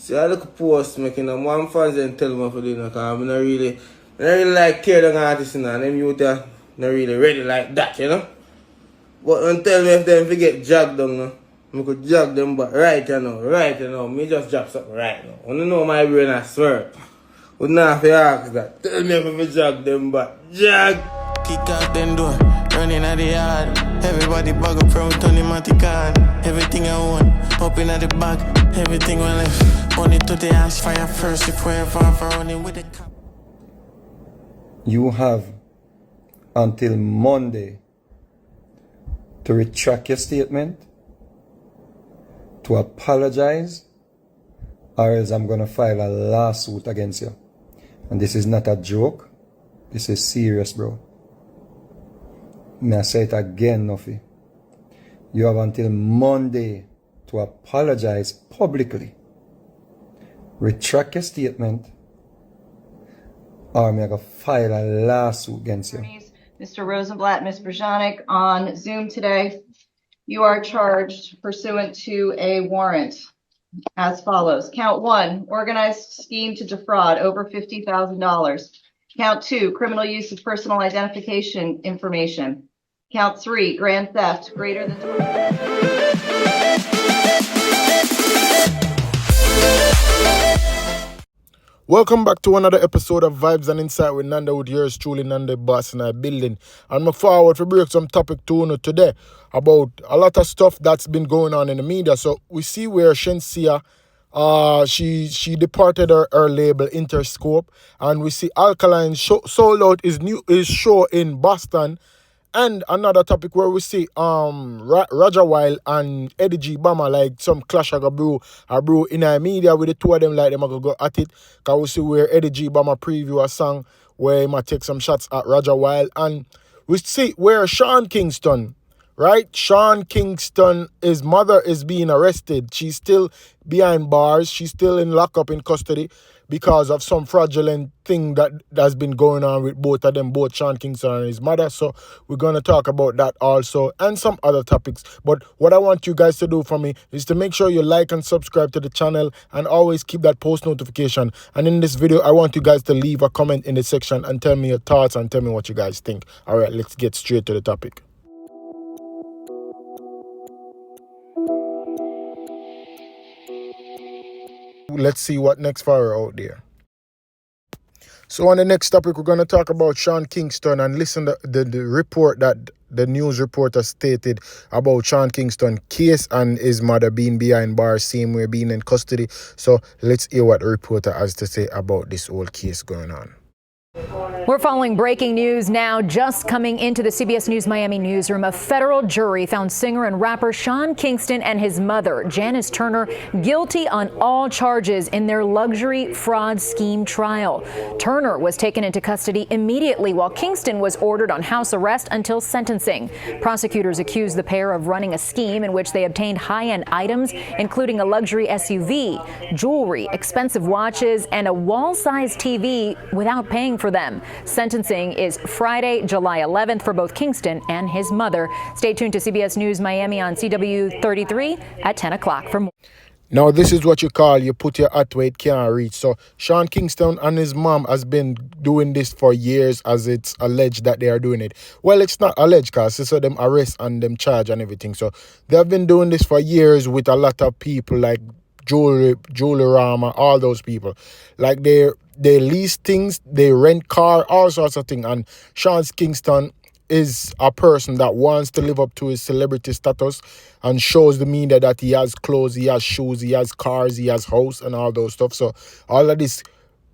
See, I look at post making them one fans and tell me for doing it, because I don't really like tear down artists, and them youth are not really ready like that, you know. But don't tell me if them forget jog down, no. I could jog them, but right now, me just drop something right now. I don't know my brain, I swear. Would not have to ask that. Tell me if I jog them, but jog. Kick out them door, running at the yard. Everybody bug up from Tony Monticard. Everything I want, open at the back. Everything I left, only to the ash fire first. If we're ever running with the cop. You have until Monday to retract your statement, to apologize, or else I'm going to file a lawsuit against you. And this is not a joke. This is serious, bro. May I say it again, Nuffy. You have until Monday to apologize publicly, retract your statement, or I'm going to file a lawsuit against you. Mr. Rosenblatt, Ms. Brzezanek, on Zoom today. You are charged pursuant to a warrant as follows. Count 1, organized scheme to defraud over $50,000. Count 2, criminal use of personal identification information. Count 3, grand theft greater than 20. Welcome back to another episode of Vibes and Insight with Nanda, with yours truly, Nanda Boss in our building. And I'm forward to break some topic to today about a lot of stuff that's been going on in the media. So we see where SHENSEEA, she departed her label Interscope, and we see ALKALINE sold out his show in Boston. And another topic where we see Roger Wild and Eddie G. Bama, like some clash a brew in our media with the two of them, like them a go at it. Cause we see where Eddie G. Bama preview a song where he might take some shots at Roger Wild. And we see where Sean Kingston, right? Sean Kingston, his mother is being arrested. She's still behind bars. She's still in lockup in custody because of some fraudulent thing that has been going on with both of them, both Sean Kingston and his mother. So we're going to talk about that also and some other topics. But what I want you guys to do for me is to make sure you like and subscribe to the channel and always keep that post notification. And in this video, I want you guys to leave a comment in the section and tell me your thoughts and tell me what you guys think. All right, let's get straight to the topic. Let's see what next for her out there. So on the next topic, we're going to talk about Sean Kingston and listen to the report that the news reporter stated about Sean Kingston case and his mother being behind bars, same way being in custody. So let's hear what the reporter has to say about this whole case going on. We're following breaking news now. Just coming into the CBS News Miami newsroom, a federal jury found singer and rapper Sean Kingston and his mother, Janice Turner, guilty on all charges in their luxury fraud scheme trial. Turner was taken into custody immediately while Kingston was ordered on house arrest until sentencing. Prosecutors accused the pair of running a scheme in which they obtained high-end items, including a luxury SUV, jewelry, expensive watches, and a wall-sized TV without paying for them. Sentencing is Friday, July 11th for both Kingston and his mother. Stay tuned to CBS News Miami on CW 33 at 10 o'clock for more. Now, this is what you call you put your hat where it can't reach. So Sean Kingston and his mom has been doing this for years, as it's alleged that they are doing it. Well, it's not alleged because it's them arrest and them charge and everything. So they have been doing this for years with a lot of people like Jewelry Rama, all those people. Like they lease things, they rent car, all sorts of things. And Sean Kingston is a person that wants to live up to his celebrity status and shows the media that he has clothes, he has shoes, he has cars, he has house and all those stuff. So all of this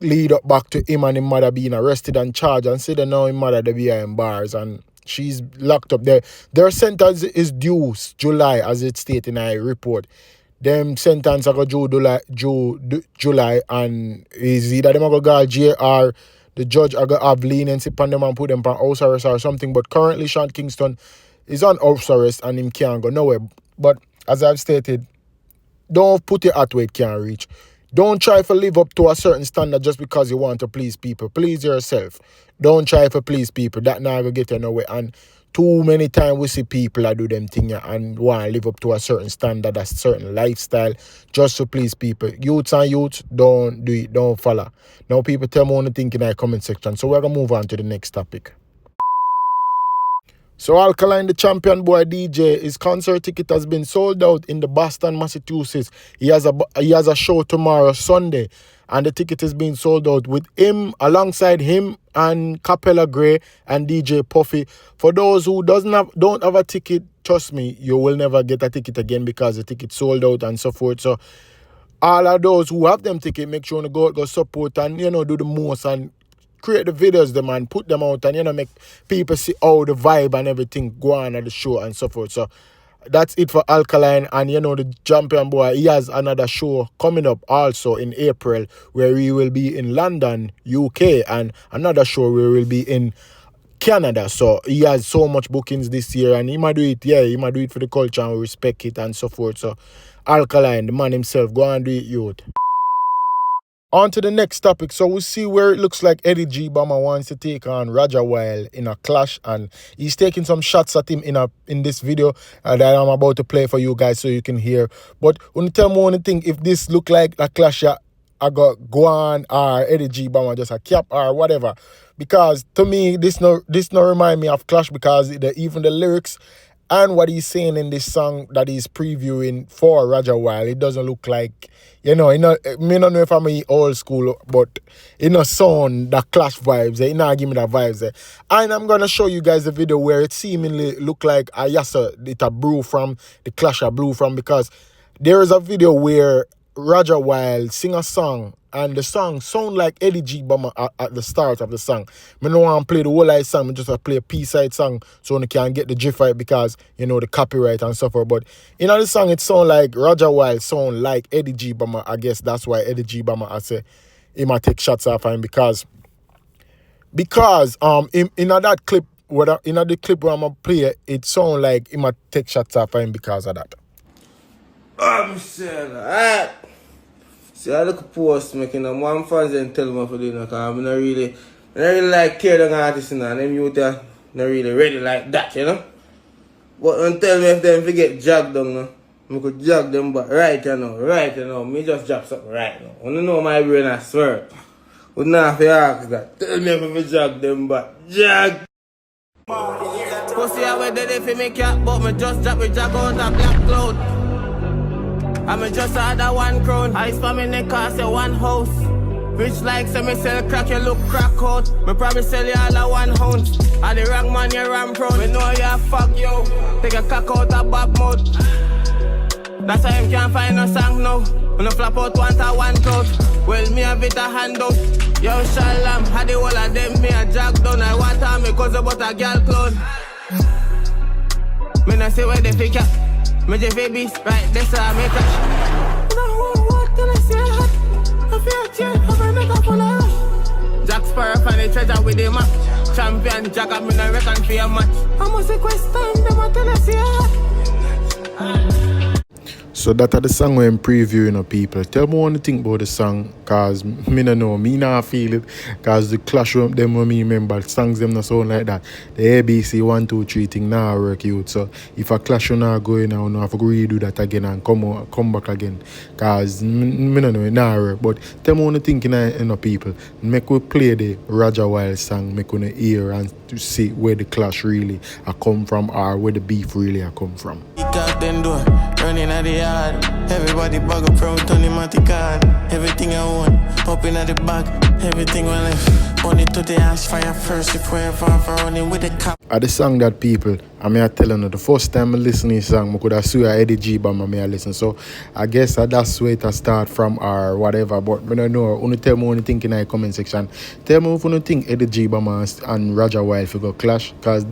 lead up back to him and his mother being arrested and charged, and say that now his mother they behind bars and she's locked up. Their sentence is due July, as it stated in a report. Them sentence are go July, and is either them go jail or the judge are gonna have leniency upon them and put them on house arrest or something. But currently Sean Kingston is on house arrest and him can't go nowhere. But as I've stated, don't put your hat where it can't reach. Don't try to live up to a certain standard just because you want to please people. Please yourself. Don't try to please people. That not gonna get you nowhere. And too many times we see people that do them thing and want to live up to a certain standard, a certain lifestyle, just to please people. Youths and youths, don't do it, don't follow. Now people tell me what they think in the comment section. So we're going to move on to the next topic. So ALKALINE, the champion boy DJ, his concert ticket has been sold out in the Boston, Massachusetts. He has a show tomorrow, Sunday, and the ticket is being sold out with him, alongside him and Capella Gray and DJ Puffy. For those who don't have a ticket, trust me, you will never get a ticket again because the ticket sold out and so forth. So all of those who have them ticket, make sure to go support and do the most and create the videos them and put them out and make people see how the vibe and everything go on at the show and so forth. So that's it for ALKALINE. And the champion boy, he has another show coming up also in April where he will be in London, UK, and another show where he will be in Canada. So he has so much bookings this year and he might do it for the culture and we respect it and so forth. So ALKALINE, the man himself, go and do it, youth. On to the next topic. So we see where it looks like Eddie G. Bama wants to take on Roger Wild in a clash, and he's taking some shots at him in this video that I'm about to play for you guys so you can hear. But when you tell me one thing, if this look like a clash, I got Guan or Eddie G. Bama just a cap or whatever, because to me this no remind me of clash because even the lyrics and what he's saying in this song that he's previewing for Roger Wild, it doesn't look like, me don't know if I'm old school, but sound the clash vibes, give me that vibes. And I'm gonna show you guys a video where it seemingly look like it a brew from the clash a blew from, because there is a video where Roger Wild sing a song and the song sound like Eddie G. Bama at the start of the song. I don't want to play the whole live song, I just play a B-side song so I can get the GIF right because, the copyright and stuff. But in the song, it sound like Roger Wild sound like Eddie G. Bama. I guess that's why Eddie G. Bama, I say, he might take shots off him because in that clip, in the clip where I'm going to play, it sound like he might take shots off him because of that. I'm saying that. See, I look at post making them one fans and tell me for doing because I don't really like care the artists and them youth are not really ready like that, But don't tell me if them forget jog down now. I could jog them but right now. Me just drop something right now. I don't know my brain I swear. Would not have to ask that. Tell me if I jog them but jog. Pussy, I went there for me cat, but me just drop me jog out a black cloud. I'm just had one crown. Ice for me neck, I say one house. Rich like say me sell crack, you look crack out. Me probably sell you all a 1 ounce. And the wrong man, you ram proud. Me know you fuck you. Take a cock out a bad mouth. That's why him can't find no song now. When I flap out one clout. Well, me have it a handout. Yo, Shalom, had the whole of them, me a jack down. I want to me cause about a girl cloud. Me not say where they fake up. Me just babies, right, that's how I make it. What can I say? I feel chill, I make up on a rush. Jack Sparrow find the treasure with the map. Champion Jack, I'm in a reckon for a match. I must request time, them I tell us So that are the song we're previewing, people. Tell me what you think about the song, cause me no know, me not feel it, cause the clash with them when me remember songs them not sound like that. The ABC 1, 2, 3 thing now work out. So if a clash you not going now, I have to redo that again and come back again. Cause me no know it not work. But tell me what you think, people. Make we play the Roger Wild song, make we hear and to see where the clash really I come from or where the beef really I come from. Running at the yard, everybody bug up from Tony Matican. Everything I want, open at the back, everything I left. Only to the ash fire first if we're ever running with the cap. At the song that people, I telling you, the first time I listen to this song, I could have swear Eddie G. Bama I listen. So I guess that's where it start from or whatever. But I don't know. Only tell me what you think in the comment section. Tell me if you think Eddie G. Bama and Roger Wild for go clash. Because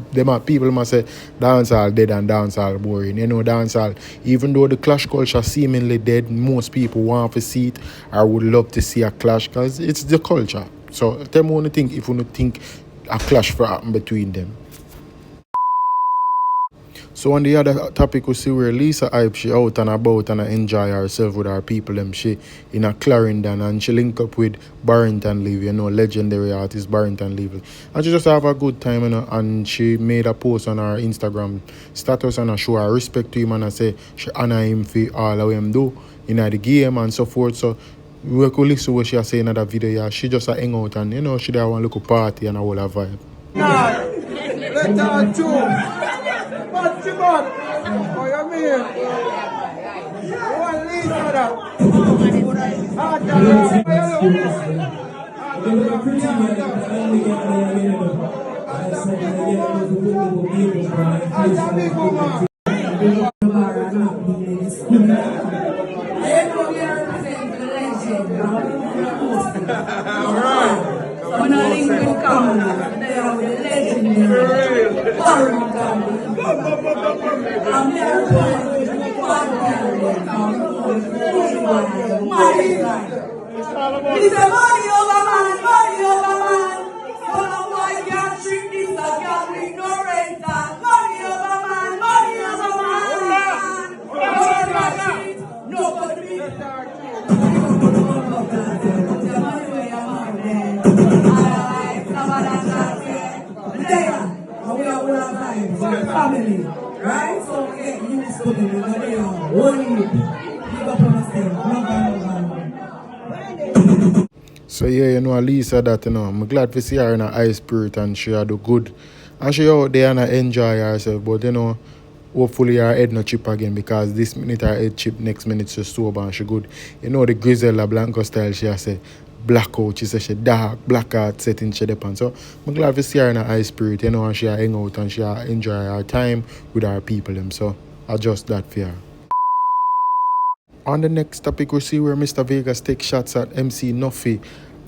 people must say dancehall dead and dancehall boring. Dancehall, even though the clash culture seemingly dead, most people want to see it or would love to see a clash because it's the culture. So tell me what you think if you think a clash for happen between them. So on the other topic, we see where Lisa Hype, she out and about and enjoy herself with her people. She in a Clarendon and she link up with Barrington Levy, you know, legendary artist Barrington Levy. And she just have a good time, you know, and she made a post on her Instagram status and I show her respect to him and I say she honor him for all of him do in the game and so forth. So we could listen to what she say in that video. Yeah, she just hang out and, you know, she there one little party and a whole vibe. Let her too. But you got. Oh, you mean? You want Lisa that? He's a money over man. Son of boy can't treat this, I can't ignorate that. Money over man. Nobody. Family, right? So get used to them, but they are one. So yeah, you know, Lisa that, you know, I'm glad to see her in a high spirit and she do good. And she out there and enjoy herself, but you know, hopefully her head not chip again because this minute her head chip, next minute she's sober and she good. You know the Griselda Blanco style, she has a blackout, she says she dark, black art setting she depend. So I'm glad to see her in a high spirit, you know, and she hang out and she enjoy her time with her people. So I just that for her. On the next topic, we see where Mr. Vegas take shots at MC Nuffy.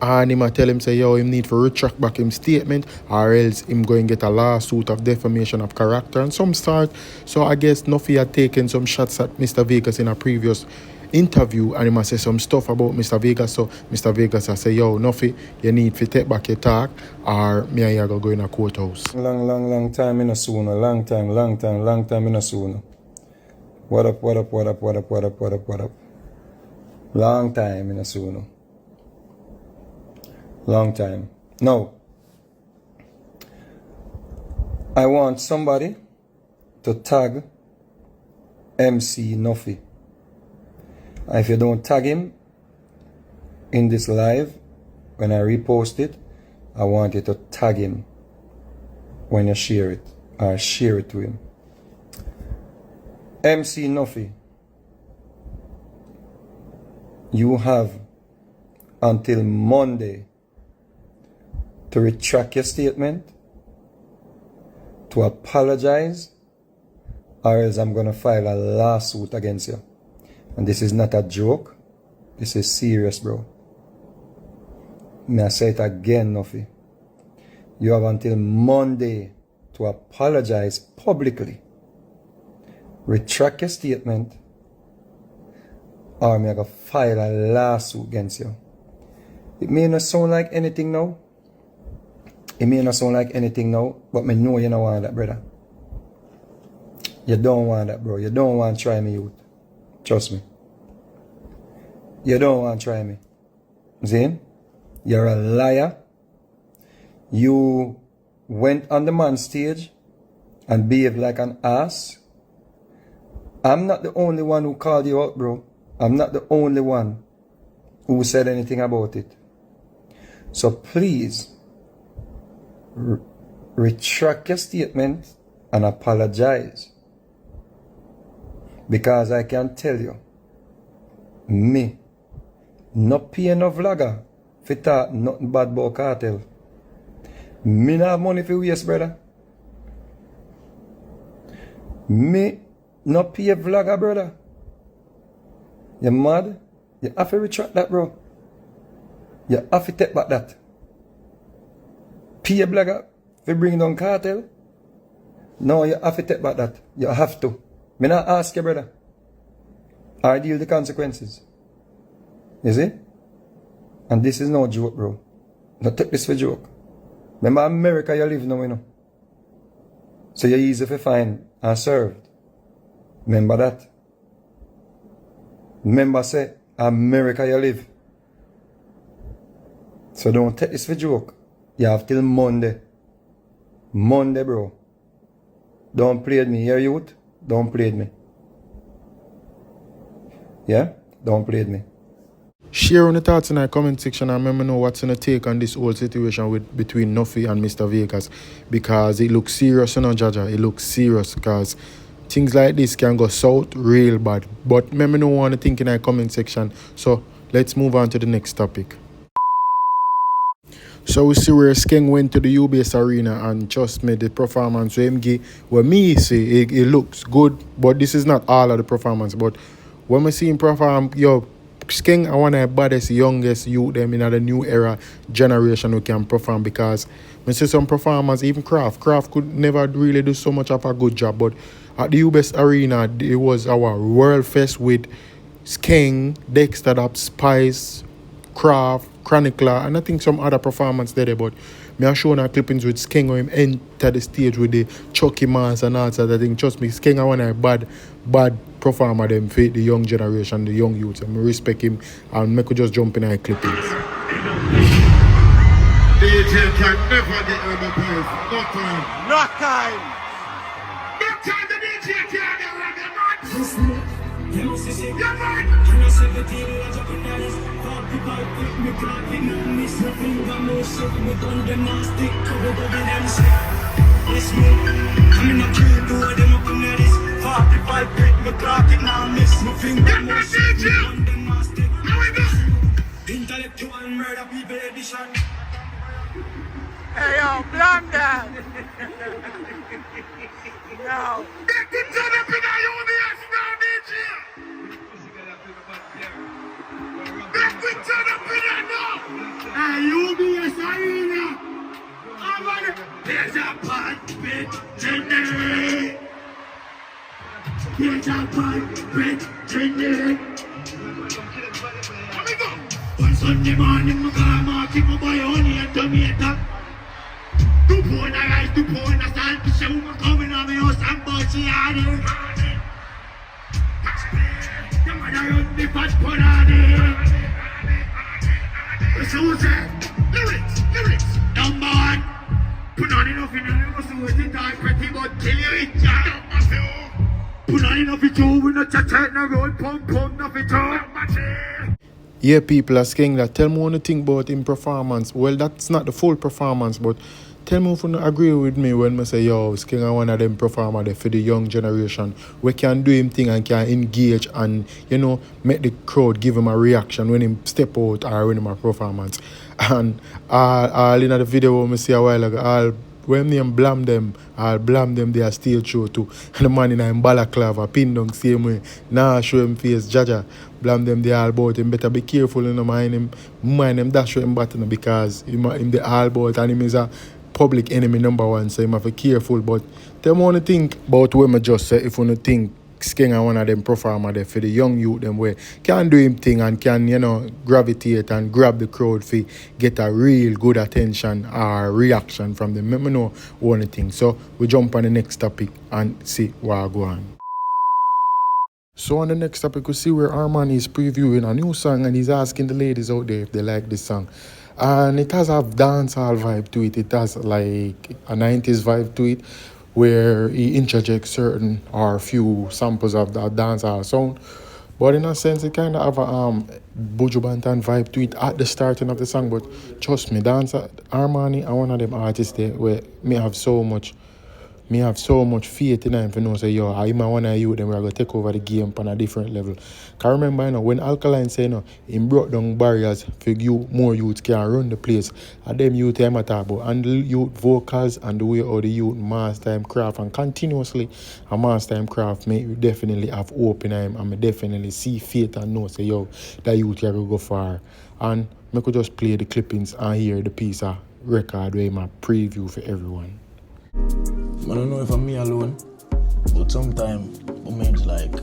And him tell him say, yo, him need to retract back him statement or else him going get a lawsuit of defamation of character and some start. So I guess Nuffy had taken some shots at Mr. Vegas in a previous interview and he must say some stuff about Mr. Vegas. So Mr. Vegas I say, yo, Nuffy, you need to take back your talk or me and you go in a courthouse. Long time in a sooner. Long time in a sooner. What up? Long time in a sooner. Long time. Now, I want somebody to tag MC Nuffy. And if you don't tag him in this live, when I repost it, I want you to tag him when you share it, or share it to him. MC Nuffy, you have until Monday to retract your statement, to apologize, or else I'm going to file a lawsuit against you. And this is not a joke. This is serious, bro. May I say it again, Nuffy. You have until Monday to apologize publicly, retract your statement, or I'm going to file a lawsuit against you. It may not sound like anything now. It may not sound like anything now, but I know you don't want that, brother. You don't want that, bro. You don't want to try me, youth. Trust me. You don't want to try me. Zane, you're a liar. You went on the man stage and behaved like an ass. I'm not the only one who called you out, bro. I'm not the only one who said anything about it. So please, retract your statement and apologize. Because I can tell you, me, not pay no vlogger for talk nothing bad about cartel. Me not have money for waste, brother. Me not pay a vlogger, brother. You mad? You have to retract that, bro. You have to take back that. Pay a vlogger for bring down cartel? No, you have to take back that. You have to. Me not ask you, brother. I deal the consequences. You see? And this is no joke, bro. Don't take this for joke. Remember America you live now, you know. So you're easy to find and served. Remember that. Remember say, America you live. So don't take this for joke. You have till Monday. Monday, bro. Don't play with me, hear youth? Don't play with me. Yeah? Don't play with me. Share on the thoughts in the comment section and let me know what's in the take on this whole situation between Nuffy and Mr. Vegas, because it looks serious, you know, Jaja. It looks serious because things like this can go south real bad. But let me know what you think in the comment section. So let's move on to the next topic. So we see where Skeng went to the UBS Arena, and trust me, the performance with him give, well, me say it looks good, but this is not all of the performance. But when we see him perform, yo, Skeng are one of the baddest, youngest youth them in the new era generation who can perform, because we see some performance, even Kraft could never really do so much of a good job. But at the UBS Arena, it was our World Fest with Skeng, Dexter, Spice, Kraft, Chronicler, and I think some other performance there, but me are showing our clippings with Skeng when him enter the stage with the Chucky mask and all that. I think, trust me, Skeng are one of the bad performer them for the young generation, the young youth. I respect him, and me could just jump in our clippings. DJ can never get on the place. No time. No time. No time the DJ can get on the match. Yeah, man. Intellectual murder people edition. Hey yo, Blanda! No. Get the turn up in the UBS now, DJ! Get the turn up in there now! Hey, UBS Arena! I'm on it! There's a bad bitch in there! There's a bad bitch in there! Let me go! On Sunday morning, my car marking my boy honey and tomato. Tu puoi rice, tu puoi una salt, c'è uno come la mia sambociare. Chiamare non mi fa sponare. Lyrics, number one. Put on enough in the news, so it's time pretty but kill you it, Put on enough it too, we not chat no road, pump, nothing too. Yeah, people are saying that. Tell me what you think about him performance. Well, that's not the full performance, but tell me if you agree with me when I say, yo, Skeng are one of them performers for the young generation. We can do him thing and can engage and, you know, make the crowd give him a reaction when him step out or when him a performance. And all in the video when I see a while ago, when me blame them, I'll blame them, they are still true too. And the man in a balaclava, pin down same way. Nah, show him face, Jaja. Blame them, they all about him. Better be careful, you know, mind him that show him button because him the all about and him is a public enemy number one, so you have to be careful. But tell me what you think about what I just said. If you think Skeng are one of them performers there for the young youth, them where can do him thing and can, you know, gravitate and grab the crowd for get a real good attention or reaction from them. Let me know what you think. So we jump on the next topic and see what go on. So on the next topic, we see where Armani is previewing a new song and he's asking the ladies out there if they like this song. And it has a dancehall vibe to it. It has like a 90s vibe to it where he interjects certain or few samples of that dancehall sound. But in a sense, it kind of have a Buju Banton vibe to it at the starting of the song. But trust me, Armani are one of them artists there where me have so much faith in him to know say, yo, I'm one of you, then we're going to take over the game on a different level. Because remember, you know, when ALKALINE say, you know, he brought down barriers for you, more youths can run the place. And them youth I'm talk about. And the youth vocals and the way how the youth master time craft and continuously a master time craft, me definitely have hope in him and me definitely see faith and know say, yo, that youth can go far. And I could just play the clippings and hear the piece of record where I'm preview for everyone. I don't know if I'm me alone, but sometimes it means like,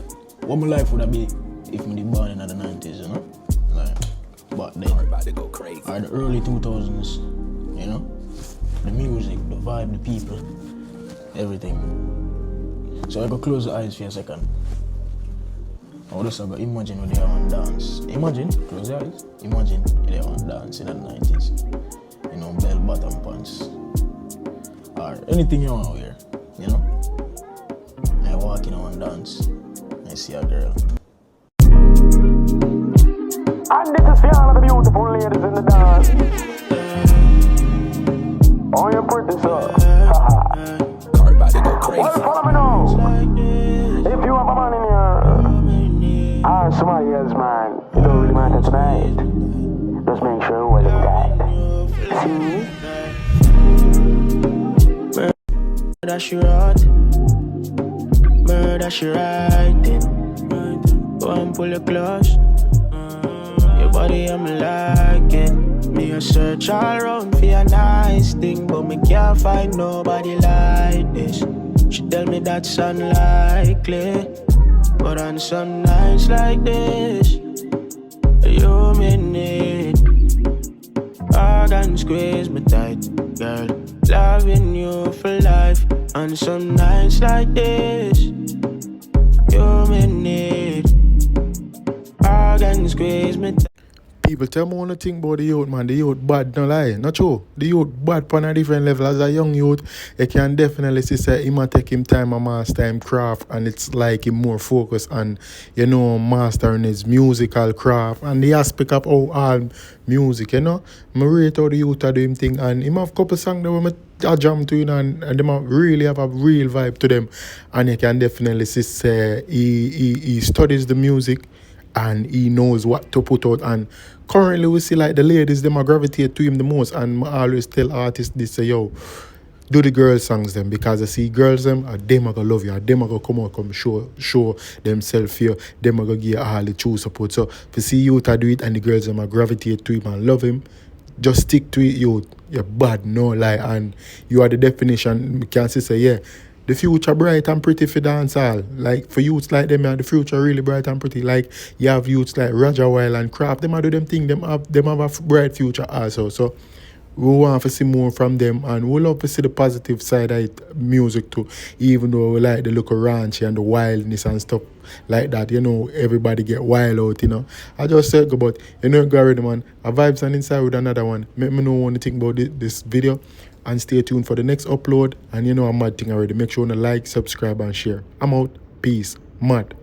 what my life would have been if me born in the 90s, you know? Like, but then, everybody go crazy. Or the early 2000s, you know? The music, the vibe, the people, everything. So I go close the eyes for a second. I would just go imagine when they are on dance. Imagine, close your eyes. Imagine they are on dance in the 90s. You know, bell bottom pants. Or anything you want to wear, you know? I walk in on dance. I see a girl. And this is for all of the beautiful ladies in the dance. Oh, you're pretty, sir. Car body go crazy. Well, follow me now. If you have a man in here, or somebody else, man, it don't really matter tonight. Just make sure what you got. See? Murder she wrote. Murder she writing. Go and pull your clothes. Your body I'm liking. Me a search all around for a nice thing, but me can't find nobody like this. She tell me that's unlikely, but on some nights like this, you may need. Hug and squeeze me tight, girl. Loving you for life. On some nights like this, you may need. Hug and squeeze me tight. People tell me one thing about the youth, man. The youth bad, no lie. Not true. The youth bad on a different level. As a young youth, you can definitely see say he might take him time and master him craft, and it's like him more focused on, you know, mastering his musical craft and the aspect of all music, you know. I rate how the youth are doing thing, and him have a couple songs that I jam to, you know, and them really have a real vibe to them, and you can definitely see say he studies the music and he knows what to put out. And currently we see like the ladies, them are gravitate to him the most, and I always tell artists this, say, yo, do the girl songs them, because I see girls them, them are gonna love you, them are gonna come out, come show themselves here, them are gonna give you all the true support. So if you see you to do it and the girls them are gravitate to him and love him, just stick to it, you're bad, no lie, and you are the definition. We can say, yeah, the future bright and pretty for dancehall. Like for youths like them, the future really bright and pretty. Like you have youths like Roger Wild and Craft, them do them thing, them have a bright future also. So we want to see more from them, and we love to see the positive side of it, music too, even though we like the look of raunchy and the wildness and stuff like that. You know, everybody get wild out, you know. I just said go, but you know, go already, man. A vibes and inside with another one. Make me know what you think about this video, and stay tuned for the next upload. And you know, I'm mad thing already. Make sure you like, subscribe and share. I'm out. Peace. Mad.